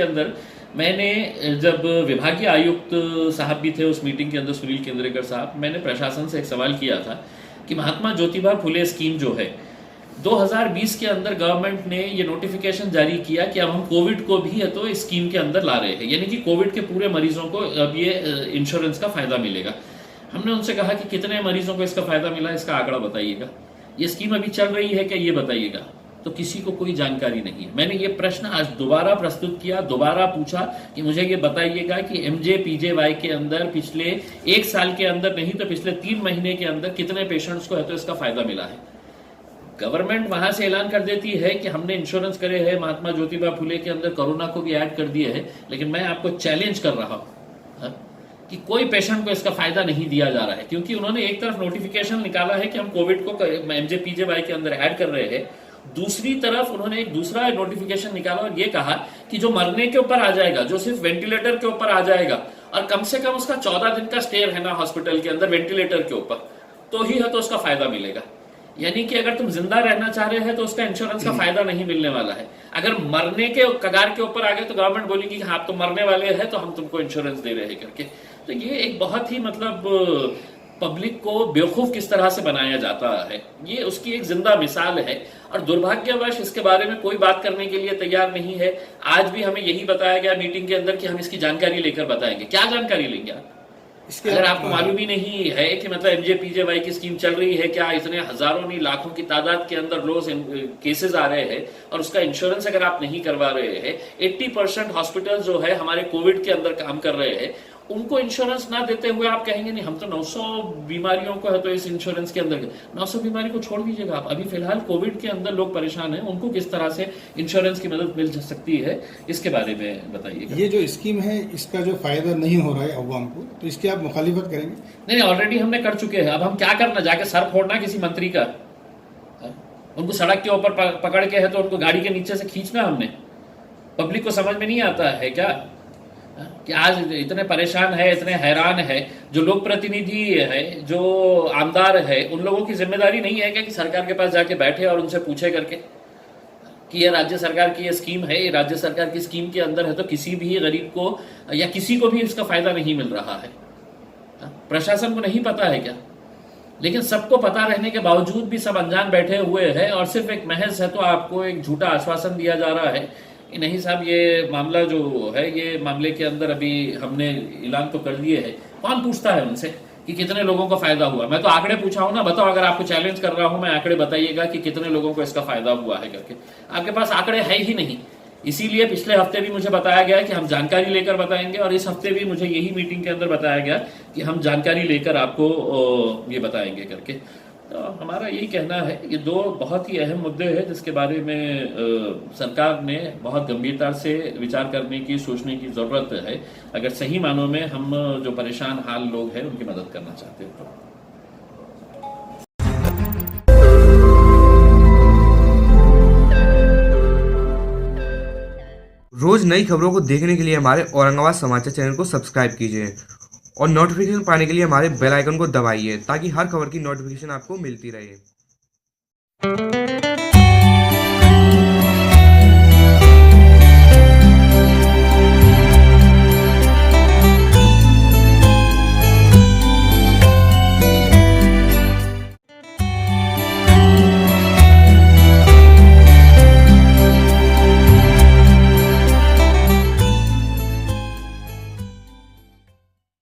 के अंदर मैंने, जब विभागीय आयुक्त साहब भी थे उस मीटिंग के अंदर, सुनील केंद्रेकर साहब, मैंने प्रशासन से एक सवाल किया था कि महात्मा ज्योतिबा फुले स्कीम जो है 2020 के अंदर गवर्नमेंट ने ये नोटिफिकेशन जारी किया कि अब हम कोविड को भी है तो इस स्कीम के अंदर ला रहे हैं, यानी कि कोविड के पूरे मरीजों को अब ये इंश्योरेंस का फायदा मिलेगा। हमने उनसे कहा कि कितने मरीजों को इसका फायदा मिला, इसका आंकड़ा बताइएगा, ये स्कीम अभी चल रही है क्या, ये बताइएगा। तो किसी को कोई जानकारी नहीं है। मैंने ये प्रश्न आज दोबारा प्रस्तुत किया, दोबारा पूछा कि मुझे ये बताइएगा कि MJPJY के अंदर पिछले 1 साल के अंदर नहीं तो पिछले 3 महीने के अंदर कितने पेशेंट्स को है तो इसका फायदा मिला है। गवर्नमेंट वहां से ऐलान कर देती है कि हमने इंश्योरेंस करे हैं, महात्मा ज्योतिबा फुले के अंदर कोरोना को भी ऐड कर दिए है, लेकिन मैं आपको चैलेंज कर रहा हूं कि कोई पेशेंट को इसका फायदा नहीं दिया जा रहा है, क्योंकि उन्होंने एक तरफ नोटिफिकेशन निकाला है कि हम कोविड को MJPJY के अंदर ऐड कर रहे हैं, दूसरी तरफ उन्होंने एक दूसरा नोटिफिकेशन निकाला और ये कहा कि जो मरने के ऊपर आ जाएगा, जो सिर्फ वेंटिलेटर के ऊपर आ जाएगा और कम से कम उसका 14 दिन का स्टे रहना हॉस्पिटल के अंदर वेंटिलेटर के ऊपर, तो ही है तो उसका फायदा मिलेगा। यानी कि अगर तुम जिंदा रहना चाह रहे हैं तो उसका इंश्योरेंस का फायदा नहीं मिलने वाला है। अगर मरने के कगार के ऊपर आ गए तो गवर्नमेंट बोलेगी कि हाँ तुम मरने वाले हैं तो हम तुमको इंश्योरेंस दे रहे हैं करके। तो ये एक बहुत ही मतलब पब्लिक को बेवकूफ किस तरह से बनाया जाता है, ये उसकी एक जिंदा मिसाल है। और दुर्भाग्यवश इसके बारे में कोई बात करने के लिए तैयार नहीं है। आज भी हमें यही बताया गया मीटिंग के अंदर कि हम इसकी जानकारी लेकर बताएंगे। क्या जानकारी लेंगे आप? अगर आपको मालूम ही नहीं है कि मतलब MJPJY की स्कीम चल रही है क्या, इतने हजारों नहीं लाखों की तादाद के अंदर रोज केसेस आ रहे हैं और उसका इंश्योरेंस अगर आप नहीं करवा रहे हैं, 80% हॉस्पिटल जो है हमारे कोविड के अंदर काम कर रहे हैं, उनको इंश्योरेंस ना देते हुए आप कहेंगे नहीं हम तो 900 बीमारियों को है तो इस इंश्योरेंस के अंदर। 900 बीमारी को छोड़ दीजिएगा आप, अभी फिलहाल कोविड के अंदर लोग परेशान हैं, उनको किस तरह से इंश्योरेंस की मदद मिल सकती है, इसके बारे में बताइएगा। ये जो स्कीम है इसका जो फायदा नहीं हो रहा है अवाम को, तो इसकी आप मुखालिफत करेंगे? नहीं, ऑलरेडी हमने कर चुके हैं। अब हम क्या करना, जाके सर फोड़ना किसी मंत्री का? उनको सड़क के ऊपर पकड़ के है तो उनको गाड़ी के नीचे से खींचना हमने? पब्लिक को समझ में नहीं आता है क्या कि आज इतने परेशान है, इतने हैरान है, जो लोक प्रतिनिधि है, जो आमदार है, उन लोगों की जिम्मेदारी नहीं है क्या कि सरकार के पास जाके बैठे और उनसे पूछे करके कि ये राज्य सरकार की ये स्कीम है, ये राज्य सरकार की स्कीम के अंदर है तो किसी भी गरीब को या किसी को भी इसका फायदा नहीं मिल रहा है। प्रशासन को नहीं पता है क्या? लेकिन सबको पता रहने के बावजूद भी सब अनजान बैठे हुए हैं और सिर्फ एक महज है तो आपको एक झूठा आश्वासन दिया जा रहा है कि नहीं साहब ये मामला जो है, ये मामले के अंदर अभी हमने ऐलान तो कर दिए है। कौन पूछता है उनसे कि कितने लोगों को फायदा हुआ? मैं तो आंकड़े पूछा हूं ना, बताओ, अगर आपको चैलेंज कर रहा हूं मैं, आंकड़े बताइएगा कि कितने लोगों को इसका फायदा हुआ है करके। आपके पास आंकड़े है ही नहीं, इसीलिए पिछले हफ्ते भी मुझे बताया गया कि हम जानकारी लेकर बताएंगे और इस हफ्ते भी मुझे यही मीटिंग के अंदर बताया गया कि हम जानकारी लेकर आपको ये बताएंगे करके। तो हमारा यही कहना है, ये दो बहुत ही अहम मुद्दे हैं जिसके बारे में सरकार ने बहुत गंभीरता से विचार करने की, सोचने की जरूरत है, अगर सही मानों में हम जो परेशान हाल लोग हैं उनकी मदद करना चाहते हैं तो। रोज नई खबरों को देखने के लिए हमारे औरंगाबाद समाचार चैनल को सब्सक्राइब कीजिए और नोटिफिकेशन पाने के लिए हमारे बेल आइकन को दबाइए ताकि हर खबर की नोटिफिकेशन आपको मिलती रहे।